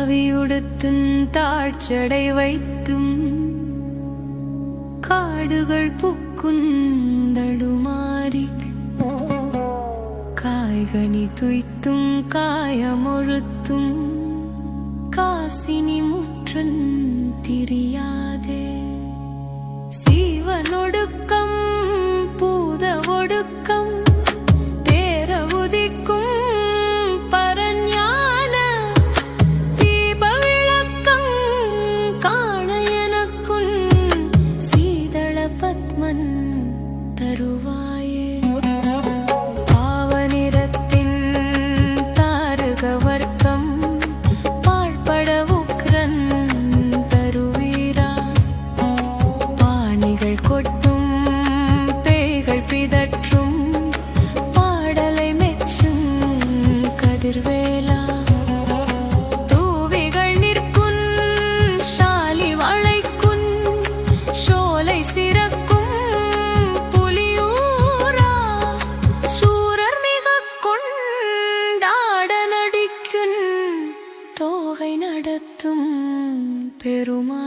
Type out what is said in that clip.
കാവിയുടുത്തും താഴ്ചടൈ വൈത്തും കാടുകൾ പുക്കുന്തടുമാറി കായ്കനി തുയ്ത്തും കായമൊഴുത്തും കാസിനി മുற்றൻ തിരിയാതെ സീവനൊടുക്കം പൂതവൊടുക്കം തേരവുദിക്കും തരുവായേ പാവനിരത്തിൻ താരകവർക്കം പാഴ്പടവുക്രൻ തരുവീരാ പാണികൾ കൊട്ടും പേകൾ പിതற்றும் പാടலை மெச்சும் கதிர்வேலா தூவிகள் நிற்கும் ஷாலி வளைக்கும் ஷோலை சிறக்கும் தோகை நடத்தும் பெருமா